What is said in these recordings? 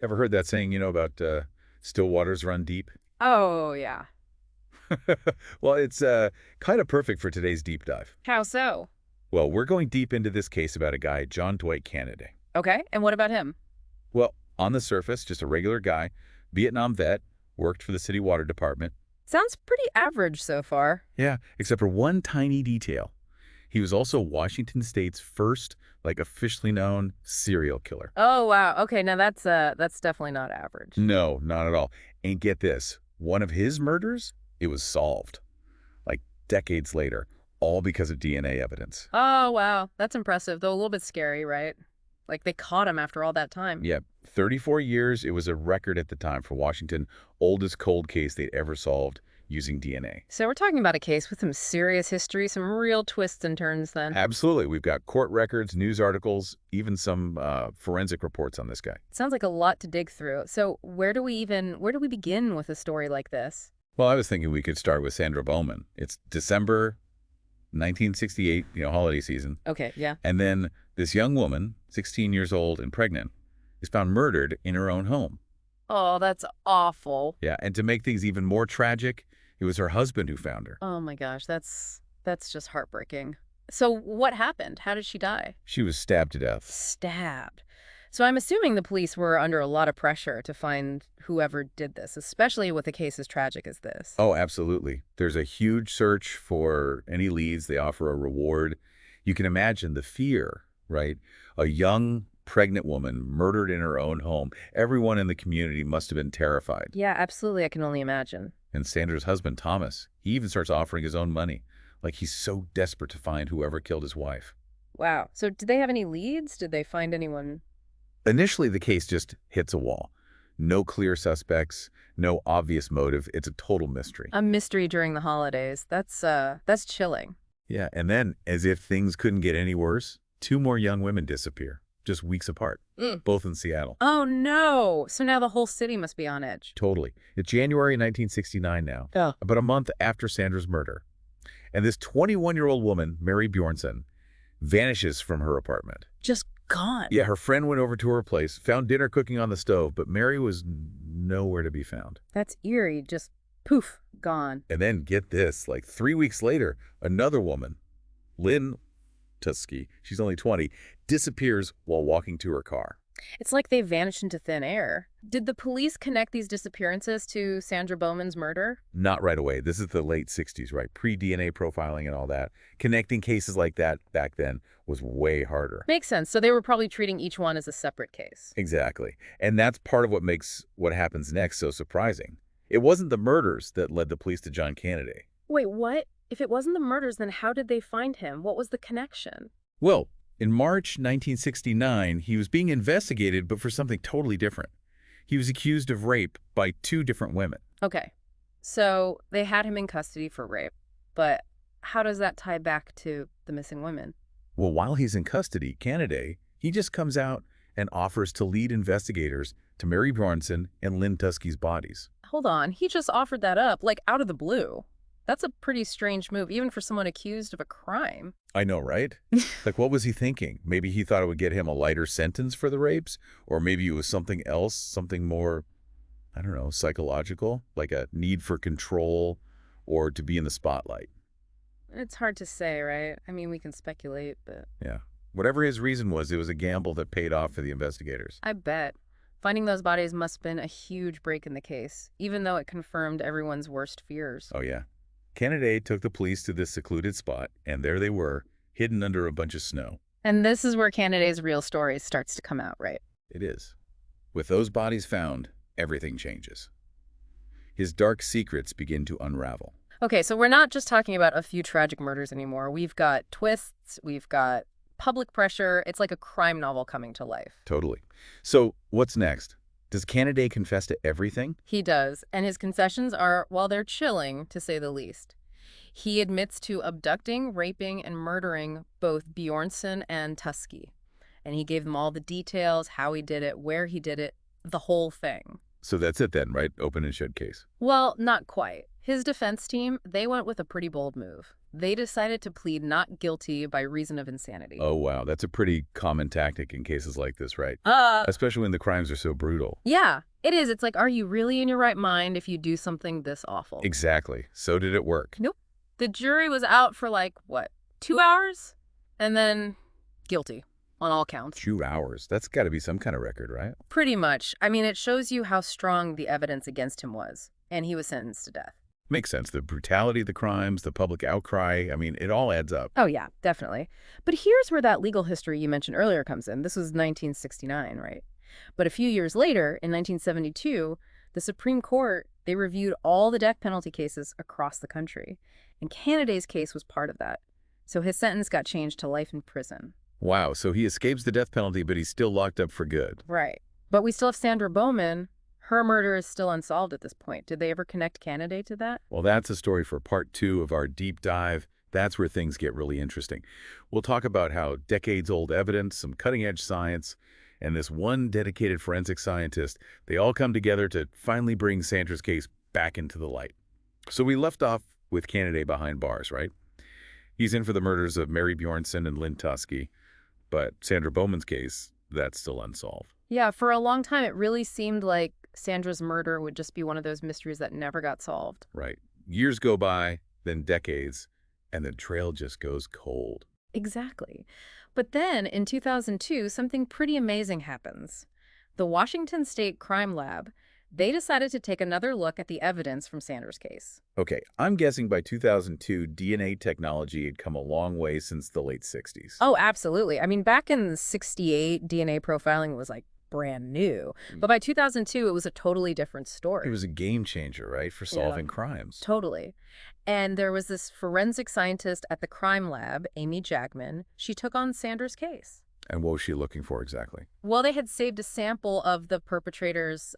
Ever heard that saying, about still waters run deep? Oh, yeah. Well, it's kind of perfect for today's deep dive. How so? Well, we're going deep into this case about a guy, John Dwight Canaday. Okay, and what about him? Well, on the surface, just a regular guy, Vietnam vet, worked for the city water department. Sounds pretty average so far. Yeah, except for one tiny detail. He was also Washington State's first, officially known serial killer. Oh, wow. Okay, now that's definitely not average. No, not at all. And get this, one of his murders, it was solved, like decades later, all because of DNA evidence. Oh, wow. That's impressive, though a little bit scary, right? Like they caught him after all that time. Yep, 34 years, it was a record at the time for Washington, oldest cold case they'd ever solved using DNA. So we're talking about a case with some serious history, some real twists and turns then. Absolutely. We've got court records, news articles, even some forensic reports on this guy. Sounds like a lot to dig through. So where do we begin with a story like this? Well, I was thinking we could start with Sandra Bowman. It's December 1968, holiday season. Okay, yeah. And then this young woman, 16 years old and pregnant, is found murdered in her own home. Oh, that's awful. Yeah, and to make things even more tragic, it was her husband who found her. Oh my gosh, that's just heartbreaking. So what happened? How did she die? She was stabbed to death. Stabbed. So I'm assuming the police were under a lot of pressure to find whoever did this, especially with a case as tragic as this. Oh, absolutely. There's a huge search for any leads. They offer a reward. You can imagine the fear, right? A young, pregnant woman murdered in her own home. Everyone in the community must have been terrified. Yeah, absolutely. I can only imagine. And Sandra's husband, Thomas, he even starts offering his own money. Like he's so desperate to find whoever killed his wife. Wow. So did they have any leads? Did they find anyone? Initially, the case just hits a wall. No clear suspects, no obvious motive. It's a total mystery. A mystery during the holidays. That's chilling. Yeah, and then, as if things couldn't get any worse, two more young women disappear, just weeks apart, both in Seattle. Oh no. So now the whole city must be on edge. Totally. It's January 1969 now, Yeah. about a month after Sandra's murder. And this 21-year-old woman, Mary Bjornson, vanishes from her apartment. Just gone. Yeah, her friend went over to her place, found dinner cooking on the stove, but Mary was nowhere to be found. That's eerie. Just poof, gone. And then get this, 3 weeks later, another woman, Lynn Tusky, she's only 20, disappears while walking to her car. It's like they vanished into thin air. Did the police connect these disappearances to Sandra Bowman's murder? Not right away. This is the late 60s, right? Pre-DNA profiling and all that. Connecting cases like that back then was way harder. Makes sense. So they were probably treating each one as a separate case. Exactly. And that's part of what makes what happens next so surprising. It wasn't the murders that led the police to John Canaday. Wait, what? If it wasn't the murders, then how did they find him? What was the connection? Well, in March 1969, he was being investigated, but for something totally different. He was accused of rape by two different women. Okay, so they had him in custody for rape, but how does that tie back to the missing women? Well, while he's in custody, Canaday, he just comes out and offers to lead investigators to Mary Bjornson and Lynn Tusky's bodies. Hold on, he just offered that up, like out of the blue. That's a pretty strange move, even for someone accused of a crime. I know, right? What was he thinking? Maybe he thought it would get him a lighter sentence for the rapes? Or maybe it was something else, something more, I don't know, psychological, like a need for control or to be in the spotlight. It's hard to say, right? I mean, we can speculate, but Yeah. Whatever his reason was, it was a gamble that paid off for the investigators. I bet. Finding those bodies must have been a huge break in the case, even though it confirmed everyone's worst fears. Oh, yeah. Canaday took the police to this secluded spot, and there they were, hidden under a bunch of snow. And this is where Canaday's real story starts to come out, right? It is. With those bodies found, everything changes. His dark secrets begin to unravel. Okay, so we're not just talking about a few tragic murders anymore. We've got twists, we've got public pressure. It's like a crime novel coming to life. Totally. So, what's next? Does Canaday confess to everything? He does, and his concessions are, well, they're chilling, to say the least. He admits to abducting, raping, and murdering both Bjornson and Tusky. And he gave them all the details, how he did it, where he did it, the whole thing. So that's it then, right? Open and shut case. Well, not quite. His defense team, they went with a pretty bold move. They decided to plead not guilty by reason of insanity. Oh, wow. That's a pretty common tactic in cases like this, right? Especially when the crimes are so brutal. Yeah, it is. It's like, are you really in your right mind if you do something this awful? Exactly. So did it work? Nope. The jury was out for like, what, 2 hours? And then guilty on all counts. 2 hours. That's got to be some kind of record, right? Pretty much. I mean, it shows you how strong the evidence against him was. And he was sentenced to death. Makes sense. The brutality of the crimes, the public outcry, I mean, it all adds up. Oh, yeah, definitely. But here's where that legal history you mentioned earlier comes in. This was 1969, right? But a few years later, in 1972, the Supreme Court, they reviewed all the death penalty cases across the country. And Canaday's case was part of that. So his sentence got changed to life in prison. Wow, so he escapes the death penalty, but he's still locked up for good. Right. But we still have Sandra Bowman. Her murder is still unsolved at this point. Did they ever connect Canaday to that? Well, that's a story for part 2 of our deep dive. That's where things get really interesting. We'll talk about how decades-old evidence, some cutting-edge science, and this one dedicated forensic scientist, they all come together to finally bring Sandra's case back into the light. So we left off with Canaday behind bars, right? He's in for the murders of Mary Bjornson and Lynn Tuskey, but Sandra Bowman's case, that's still unsolved. Yeah, for a long time, it really seemed like Sandra's murder would just be one of those mysteries that never got solved. Right. Years go by, then decades, and the trail just goes cold. Exactly. But then, in 2002, something pretty amazing happens. The Washington State Crime Lab, they decided to take another look at the evidence from Sandra's case. Okay, I'm guessing by 2002, DNA technology had come a long way since the late 60s. Oh, absolutely. I mean, back in '68, DNA profiling was like brand new. But by 2002, it was a totally different story. It was a game changer, right, for solving crimes. Totally. And there was this forensic scientist at the crime lab, Amy Jackman. She took on Sandra's case. And what was she looking for exactly? Well, they had saved a sample of the perpetrator's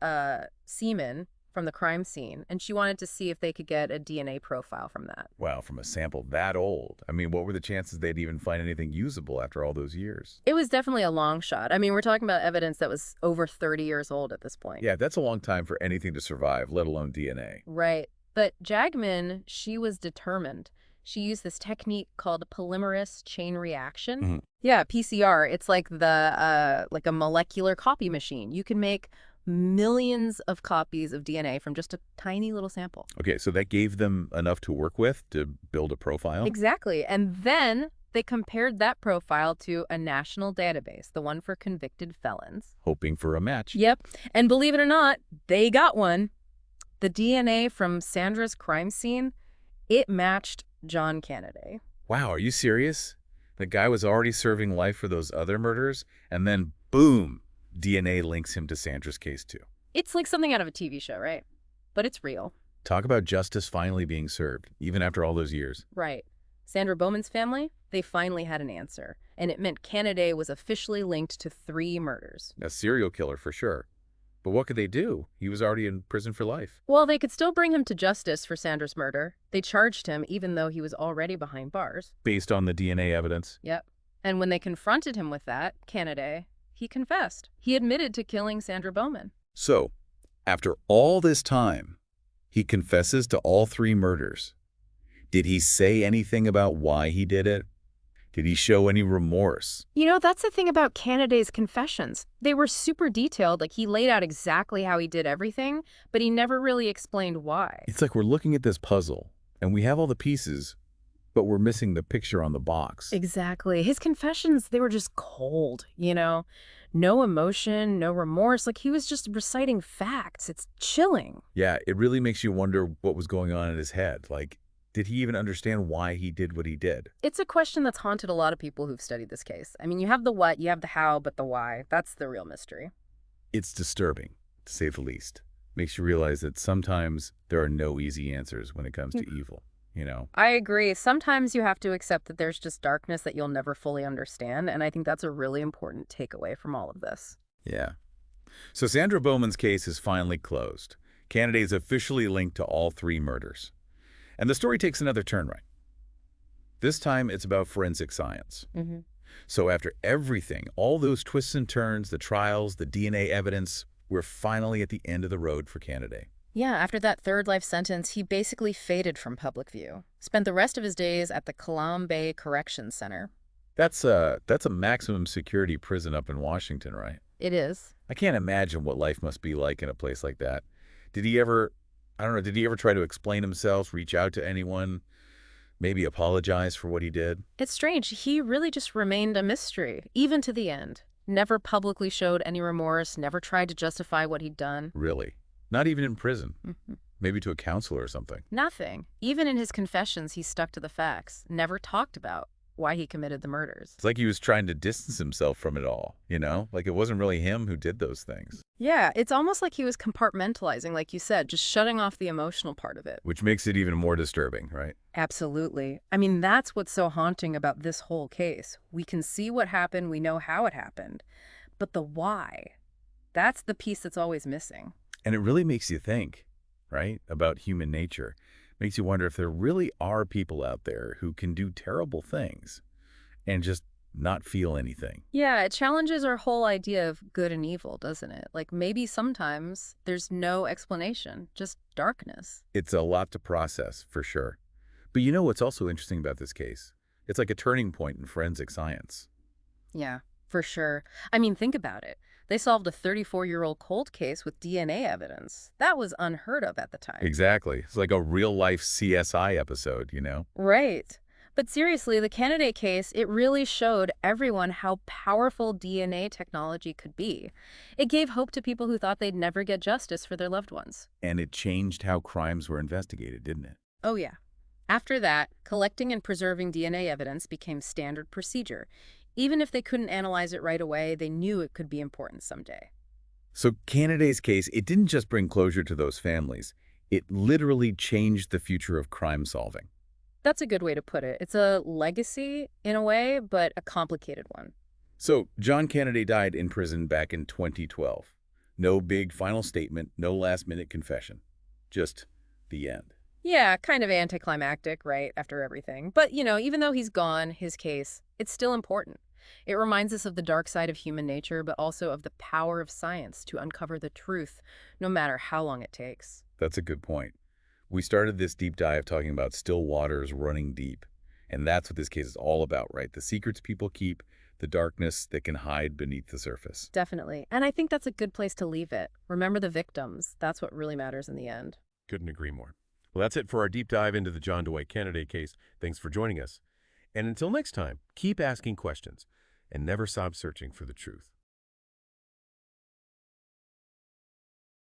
semen from the crime scene, and she wanted to see if they could get a DNA profile from that. Wow, from a sample that old. I mean, what were the chances they'd even find anything usable after all those years? It was definitely a long shot. I mean, we're talking about evidence that was over 30 years old at this point. Yeah, that's a long time for anything to survive, let alone DNA. Right. But Jagman, she was determined. She used this technique called polymerase chain reaction. Mhm. Yeah, PCR. It's like like a molecular copy machine. You can make millions of copies of DNA from just a tiny little sample. Okay, so that gave them enough to work with to build a profile? Exactly. And then they compared that profile to a national database, the one for convicted felons. Hoping for a match. Yep. And believe it or not, they got one. The DNA from Sandra's crime scene, it matched John Canaday. Wow, are you serious? The guy was already serving life for those other murders, and then boom, DNA links him to Sandra's case too. It's like something out of a TV show, right? But it's real. Talk about justice finally being served, even after all those years. Right. Sandra Bowman's family, they finally had an answer. And it meant Canaday was officially linked to 3 murders. A serial killer for sure. But what could they do? He was already in prison for life. Well, they could still bring him to justice for Sandra's murder. They charged him even though he was already behind bars. Based on the DNA evidence. Yep. And when they confronted him with that, Canaday, he confessed. He admitted to killing Sandra Bowman. So, after all this time, he confesses to all 3 murders. Did he say anything about why he did it? Did he show any remorse? You know, that's the thing about Canaday's confessions. They were super detailed, like he laid out exactly how he did everything, but he never really explained why. It's like we're looking at this puzzle, and we have all the pieces, but we're missing the picture on the box. Exactly. His confessions, they were just cold, you know? No emotion, no remorse, like he was just reciting facts. It's chilling. Yeah, it really makes you wonder what was going on in his head. Like, did he even understand why he did what he did? It's a question that's haunted a lot of people who've studied this case. I mean, you have the what, you have the how, but the why, that's the real mystery. It's disturbing, to say the least. Makes you realize that sometimes there are no easy answers when it comes to evil, you know? I agree. Sometimes you have to accept that there's just darkness that you'll never fully understand, and I think that's a really important takeaway from all of this. Yeah. So Sandra Bowman's case is finally closed. Canaday is officially linked to all 3 murders. And the story takes another turn, right? This time, it's about forensic science. Mm-hmm. So after everything, all those twists and turns, the trials, the DNA evidence, we're finally at the end of the road for Canaday. Yeah, after that third life sentence, he basically faded from public view. Spent the rest of his days at the Kalam Bay Corrections Center. That's a maximum security prison up in Washington, right? It is. I can't imagine what life must be like in a place like that. Did he ever, I don't know, did he ever try to explain himself, reach out to anyone, maybe apologize for what he did? It's strange. He really just remained a mystery, even to the end. Never publicly showed any remorse, never tried to justify what he'd done. Really? Not even in prison. Mhm. Maybe to a counselor or something. Nothing. Even in his confessions, he stuck to the facts, never talked about why he committed the murders. It's like he was trying to distance himself from it all, you know? Like it wasn't really him who did those things. Yeah, it's almost like he was compartmentalizing, like you said, just shutting off the emotional part of it. Which makes it even more disturbing, right? Absolutely. I mean, that's what's so haunting about this whole case. We can see what happened, we know how it happened, but the why, that's the piece that's always missing. And it really makes you think, right, about human nature. Makes you wonder if there really are people out there who can do terrible things and just not feel anything. Yeah, it challenges our whole idea of good and evil, doesn't it? Like maybe sometimes there's no explanation, just darkness. It's a lot to process, for sure. But you know what's also interesting about this case? It's like a turning point in forensic science. Yeah, for sure. I mean, think about it. They solved a 34-year-old cold case with DNA evidence. That was unheard of at the time. Exactly. It's like a real-life CSI episode, you know? Right. But seriously, the Canaday case, it really showed everyone how powerful DNA technology could be. It gave hope to people who thought they'd never get justice for their loved ones. And it changed how crimes were investigated, didn't it? Oh, yeah. After that, collecting and preserving DNA evidence became standard procedure. Even if they couldn't analyze it right away, they knew it could be important someday. So Canaday's case, it didn't just bring closure to those families. It literally changed the future of crime solving. That's a good way to put it. It's a legacy in a way, but a complicated one. So John Canaday died in prison back in 2012. No big final statement, no last-minute confession. Just the end. Yeah, kind of anticlimactic, right, after everything. But, even though he's gone, his case, it's still important. It reminds us of the dark side of human nature, but also of the power of science to uncover the truth, no matter how long it takes. That's a good point. We started this deep dive talking about still waters running deep. And that's what this case is all about, right? The secrets people keep, the darkness that can hide beneath the surface. Definitely. And I think that's a good place to leave it. Remember the victims. That's what really matters in the end. Couldn't agree more. Well, that's it for our deep dive into the John Dwight Canaday case. Thanks for joining us. And until next time, keep asking questions and never stop searching for the truth.